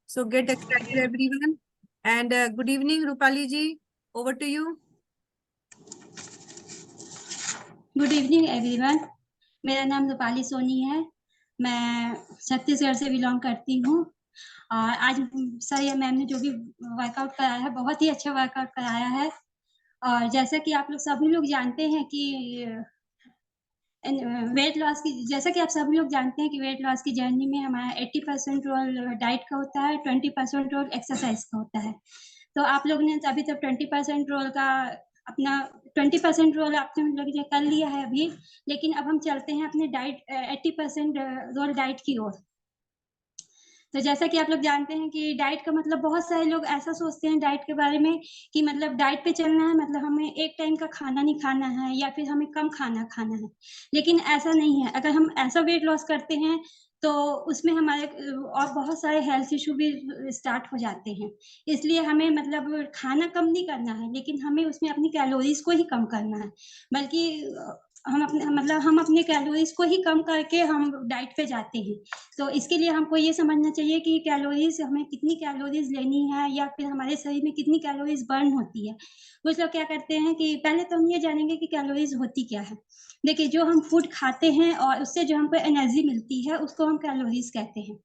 So get excited, everyone. And good evening, Rupali ji. Over to you. Good evening everyone. मेरा नाम रूपाली सोनी है। मैं छत्तीसगढ़ से बिलोंग करती हूँ। और आज सर या मैम ने जो भी वर्कआउट कराया है बहुत ही अच्छा वर्कआउट कराया है। और जैसा कि आप लोग सभी लोग जानते हैं कि वेट लॉस की जैसा कि आप सभी लोग जानते हैं कि वेट लॉस की जर्नी में हमारा 80% रोल डाइट का होता है, 20% रोल एक्सरसाइज का होता है। तो आप लोग ने अभी तक 20% रोल का अपना 20% रोल आपने लोग कर लिया है अभी, लेकिन अब हम चलते हैं अपने डाइट 80% रोल डाइट की ओर। तो जैसा कि आप लोग जानते हैं कि डाइट का मतलब बहुत सारे लोग ऐसा सोचते हैं डाइट के बारे में कि मतलब डाइट पे चलना है मतलब हमें एक टाइम का खाना नहीं खाना है या फिर हमें कम खाना खाना है, लेकिन ऐसा नहीं है। अगर हम ऐसा वेट लॉस करते हैं तो उसमें हमारे और बहुत सारे हेल्थ इशू भी स्टार्ट हो जाते हैं। इसलिए हमें मतलब खाना कम नहीं करना है, लेकिन हमें उसमें अपनी कैलोरीज को ही कम करना है। बल्कि हम अपने कैलोरीज को ही कम करके हम डाइट पे जाते हैं। तो इसके लिए हमको ये समझना चाहिए कि कैलोरीज हमें कितनी कैलोरीज लेनी है या फिर हमारे शरीर में कितनी कैलोरीज बर्न होती है। कुछ लोग क्या करते हैं कि पहले तो हम ये जानेंगे कि कैलोरीज होती क्या है। देखिए, जो हम फूड खाते हैं और उससे जो हमको एनर्जी मिलती है उसको हम कैलोरीज कहते हैं।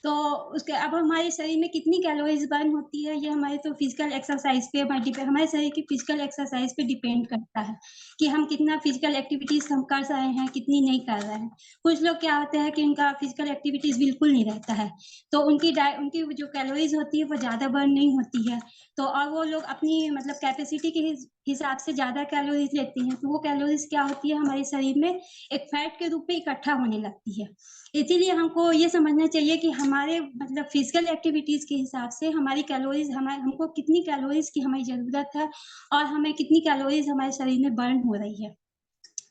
तो उसके अब हमारे शरीर में कितनी कैलोरीज बर्न होती है ये हमारे तो फिजिकल एक्सरसाइज पे हमारे शरीर की फिजिकल एक्सरसाइज पे डिपेंड करता है कि हम कितना फिजिकल एक्टिविटीज हम कर रहे हैं, कितनी नहीं कर रहे हैं। कुछ लोग क्या होता है कि उनका फिजिकल एक्टिविटीज बिल्कुल नहीं रहता है, तो उनकी जो कैलोरीज होती है वो ज़्यादा बर्न नहीं होती है। तो और वो लोग अपनी मतलब कैपेसिटी के हिसाब से ज़्यादा कैलोरीज लेते हैं, तो वो कैलोरीज क्या होती है हमारे शरीर में एक फैट के रूप में इकट्ठा होने लगती है। इसीलिए हमको ये समझना चाहिए कि हमारे मतलब फिजिकल एक्टिविटीज के हिसाब से हमारी कैलोरीज हमको कितनी कैलोरीज की हमारी ज़रूरत है और हमें कितनी कैलोरीज हमारे शरीर में बर्न हो रही है।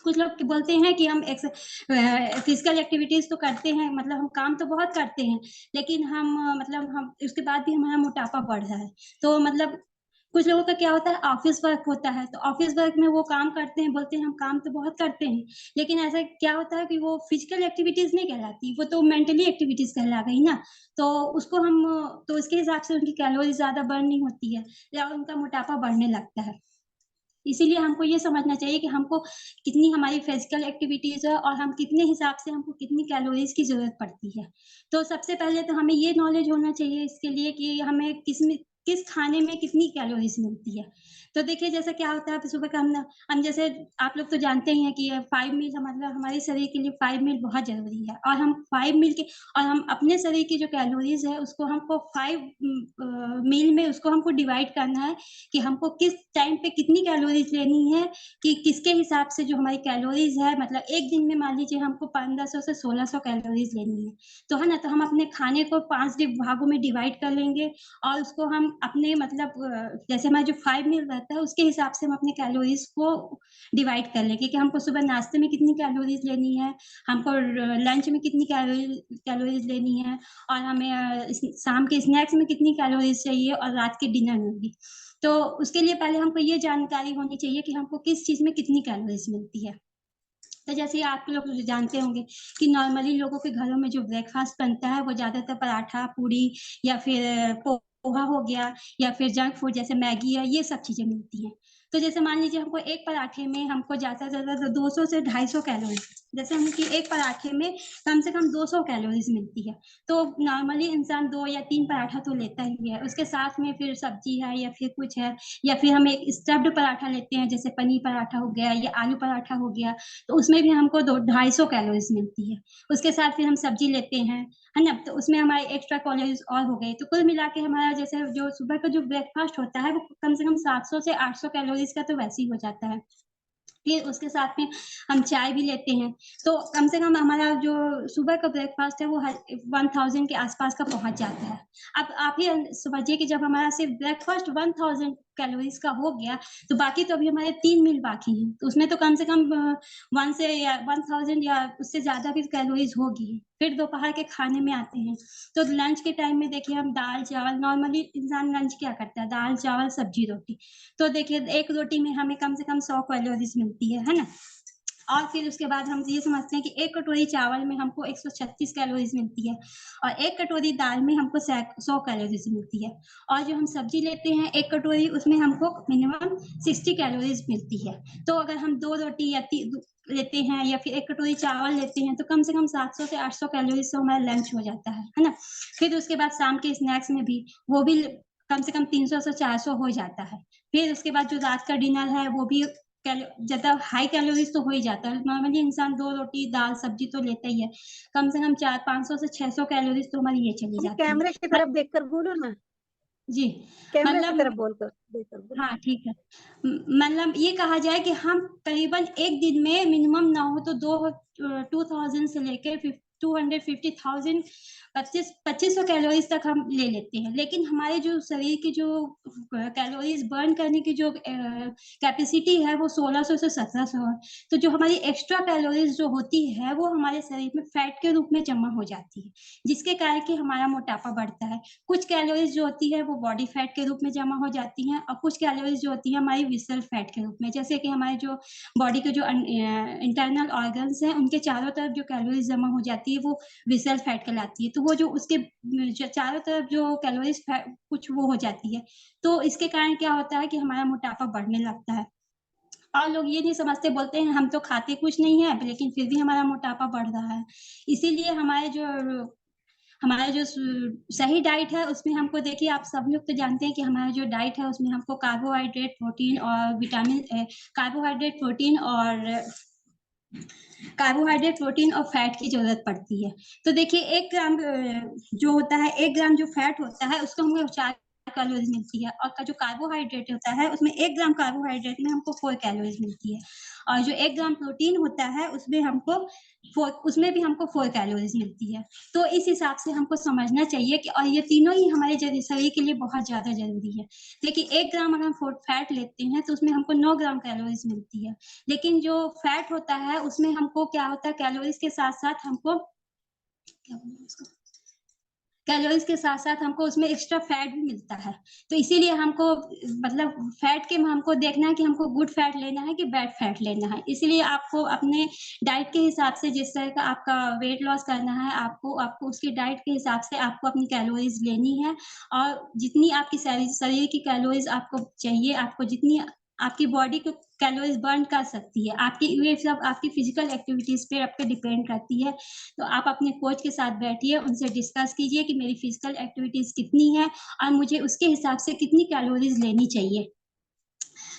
कुछ लोग बोलते हैं कि हम फिजिकल एक्टिविटीज तो करते हैं, मतलब हम काम तो बहुत करते हैं, लेकिन हम उसके बाद भी हमारा मोटापा बढ़ रहा है। तो मतलब कुछ लोगों का क्या होता है, ऑफिस वर्क होता है, तो ऑफिस वर्क में वो काम करते हैं, बोलते हैं हम काम तो बहुत करते हैं, लेकिन ऐसा क्या होता है कि वो फिजिकल एक्टिविटीज नहीं कहलाती, वो तो मेंटली एक्टिविटीज कहला गई ना। तो उसको हम तो उसके हिसाब से उनकी कैलोरी ज्यादा बर्न नहीं होती है या उनका मोटापा बढ़ने लगता है। इसीलिए हमको ये समझना चाहिए कि हमको कितनी हमारी फिजिकल एक्टिविटीज है और हम कितने हिसाब से हमको कितनी कैलोरीज की जरूरत पड़ती है। तो सबसे पहले तो हमें ये नॉलेज होना चाहिए इसके लिए कि हमें किस खाने में कितनी कैलोरीज मिलती है। तो देखिए, जैसा क्या होता है सुबह का हम जैसे आप लोग तो जानते ही हैं कि 5 मील मतलब हमारे शरीर के लिए 5 मील बहुत ज़रूरी है, और हम 5 मील के और हम अपने शरीर की जो कैलोरीज है उसको हमको 5 मील में उसको हमको डिवाइड करना है कि हमको किस टाइम पे कितनी कैलोरीज लेनी है, कि किसके हिसाब से जो हमारी कैलोरीज है, मतलब एक दिन में मान लीजिए हमको 1500 से 1600 कैलोरीज लेनी है, तो है ना, तो हम अपने खाने को 5 भागों में डिवाइड कर लेंगे और उसको हम अपने मतलब जैसे हमारा जो 5 मील रहता है उसके हिसाब से हम अपने कैलोरीज को डिवाइड कर लेंगे कि हमको सुबह नाश्ते में कितनी कैलोरीज लेनी है, हमको लंच में कितनी कैलोरीज लेनी है, और हमें शाम के स्नैक्स में कितनी कैलोरीज चाहिए और रात के डिनर में भी। तो उसके लिए पहले हमको ये जानकारी होनी चाहिए कि हमको किस चीज़ में कितनी कैलोरीज मिलती है। तो जैसे आप लोग जानते होंगे कि नॉर्मली लोगों के घरों में जो ब्रेकफास्ट बनता है वो ज़्यादातर पराठा, पूरी या फिर पोहा हो गया या फिर जंक फूड जैसे मैगी है, ये सब चीज़ें मिलती हैं। तो जैसे मान लीजिए हमको एक पराठे में हमको ज़्यादा से ज़्यादा 200 से 250 कैलोरी, जैसे हम कि एक पराठे में कम से कम 200 कैलोरीज मिलती है। तो नॉर्मली इंसान 2 या 3 पराठा तो लेता ही है, उसके साथ में फिर सब्जी है या फिर कुछ है, या फिर हम एक स्टफ्ड पराठा लेते हैं जैसे पनीर पराठा हो गया या आलू पराठा हो गया, तो उसमें भी हमको 250 कैलोरीज मिलती है। उसके साथ फिर हम सब्जी लेते हैं, है ना, तो उसमें हमारे एक्स्ट्रा कैलोरीज और हो गई। तो कुल मिला के हमारा जैसे जो सुबह का जो ब्रेकफास्ट होता है वो कम से कम 700 से 800 कैलोरीज का तो वैसे ही हो जाता है। फिर उसके साथ में हम चाय भी लेते हैं, तो कम से कम हमारा जो सुबह का ब्रेकफास्ट है वो 1000 के आसपास का पहुंच जाता है। अब आप ही समझिए कि जब हमारा सिर्फ ब्रेकफास्ट 1000 कैलोरीज का हो गया, तो बाकी तो अभी हमारे 3 मील बाकी हैं, तो उसमें तो कम से कम 1 से या 1000 या उससे ज़्यादा भी कैलोरीज होगी। फिर दोपहर के खाने में आते हैं, तो लंच के टाइम में देखिए हम दाल चावल, नॉर्मली इंसान लंच क्या करता है, दाल चावल सब्जी रोटी, तो देखिए एक रोटी में हमें कम से कम 100 कैलोरीज मिलती है ना। और फिर उसके बाद हम ये समझते हैं कि 1 कटोरी चावल में हमको 136 कैलोरीज मिलती है और 1 कटोरी दाल में हमको 100 कैलोरीज मिलती है। और जो हम सब्जी लेते हैं 1 कटोरी, उसमें हमको मिनिमम 60 कैलोरीज मिलती है। तो अगर हम 2 रोटी या लेते हैं या फिर 1 कटोरी चावल लेते हैं तो कम से कम 700 से 800 कैलोरीज से हमारा लंच हो जाता है ना। फिर उसके बाद शाम के स्नैक्स में भी वो भी कम से कम 300 से 400 हो जाता है। फिर उसके बाद जो रात का डिनर है वो भी ज्यादा हाई कैलोरीज तो हो ही जाता है। नॉर्मली इंसान 2 रोटी दाल सब्जी तो लेता ही है, कम से कम 500 से 600 कैलोरीज तो हमारी ये चली जाती है। कैमरे की तरफ देखकर बोलो ना, जी, कैमरे की मतलब तरफ बोलकर देखकर बोलो। हाँ ठीक है। मतलब ये कहा जाए कि हम करीबन एक दिन में मिनिमम ना हो तो 2000 से लेकर 250,000 2500 कैलोरीज तक हम ले लेते हैं। लेकिन हमारे जो शरीर की जो कैलोरीज बर्न करने की जो कैपेसिटी है वो 1600 से 1700 है। तो जो हमारी एक्स्ट्रा कैलोरीज जो होती है वो हमारे शरीर में फैट के रूप में जमा हो जाती है, जिसके कारण कि हमारा मोटापा बढ़ता है। कुछ कैलोरीज जो होती है वो बॉडी फैट के रूप में जमा हो जाती हैं और कुछ कैलोरीज जो होती है हमारी विसरल फैट के रूप में, जैसे कि हमारे जो बॉडी के जो इंटरनल ऑर्गन्स हैं उनके चारों तरफ जो कैलोरीज जमा हो जाती है वो विसरल फैट कहलाती है। तो वो जो उसके चारों तरफ जो कैलोरीज कुछ वो हो जाती है, तो इसके कारण क्या होता है कि हमारा मोटापा बढ़ने लगता है। और लोग ये नहीं समझते, बोलते हैं हम तो खाते कुछ नहीं है लेकिन फिर भी हमारा मोटापा बढ़ रहा है। इसीलिए हमारा जो सही डाइट है उसमें हमको, देखिए आप सब लोग तो जानते हैं कि हमारा जो डाइट है उसमें हमको कार्बोहाइड्रेट प्रोटीन और कार्बोहाइड्रेट प्रोटीन और फैट की जरूरत पड़ती है। तो देखिए 1 ग्राम जो होता है, 1 ग्राम जो फैट होता है उसको हमको 4 कैलोरीज मिलती है और जो कार्बोहाइड्रेट होता है उसमें 1 ग्राम कार्बोहाइड्रेट में हमको 4 कैलोरीज मिलती है और जो 1 ग्राम प्रोटीन होता है उसमें भी हमको 4 कैलोरीज मिलती है। तो इस हिसाब से हमको समझना चाहिए कि और ये तीनों ही हमारे शरीर के लिए बहुत ज्यादा जरूरी है। देखिए 1 ग्राम अगर हम फैट लेते हैं तो उसमें हमको 9 ग्राम कैलोरीज मिलती है, लेकिन जो फैट होता है उसमें हमको क्या होता है, कैलोरीज के साथ साथ हमको उसमें एक्स्ट्रा फैट भी मिलता है। तो इसीलिए हमको मतलब फैट के में हमको देखना है कि हमको गुड फैट लेना है कि बैड फैट लेना है। इसीलिए आपको अपने डाइट के हिसाब से, जिस तरह का आपका वेट लॉस करना है, आपको उसकी डाइट के हिसाब से आपको अपनी कैलोरीज लेनी है और जितनी आपकी शरीर की कैलोरीज आपको चाहिए, आपको जितनी आपकी बॉडी को कैलोरीज बर्न कर सकती है, ये सब आपकी फिजिकल एक्टिविटीज पे आपके डिपेंड करती है। तो आप अपने कोच के साथ बैठिए, उनसे डिस्कस कीजिए कि मेरी फिजिकल एक्टिविटीज कितनी है और मुझे उसके हिसाब से कितनी कैलोरीज लेनी चाहिए,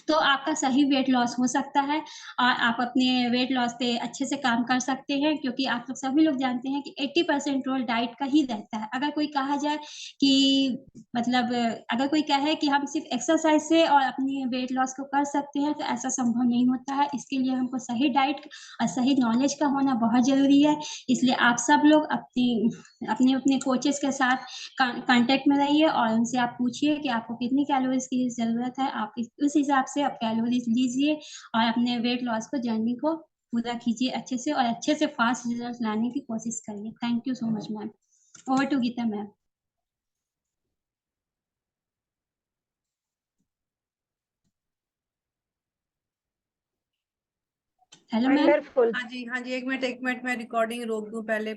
तो आपका सही वेट लॉस हो सकता है और आप अपने वेट लॉस पे अच्छे से काम कर सकते हैं। क्योंकि आप लोग सभी लोग जानते हैं कि 80% रोल डाइट का ही रहता है। अगर कोई कहा जाए कि मतलब अगर कोई कहे कि हम सिर्फ एक्सरसाइज से और अपनी वेट लॉस को कर सकते हैं तो ऐसा संभव नहीं होता है। इसके लिए हमको सही डाइट और सही नॉलेज का होना बहुत जरूरी है। इसलिए आप सब लोग अपने अपने कोचेस के साथ कांटेक्ट में रहिए और उनसे आप पूछिए कि आपको कितनी कैलोरीज की जरूरत है। आप उस हिसाब से आप कैलोरीज लीजिए और अपने वेट लॉस को जर्नी को पूरा कीजिए अच्छे से और अच्छे से फास्ट रिजल्ट लाने की कोशिश करिए। Thank you so much ma'am. Over to Geeta ma'am. Hello ma'am. Wonderful. हाँ जी, 1 मिनट मैं रिकॉर्डिंग रोक दूं पहले।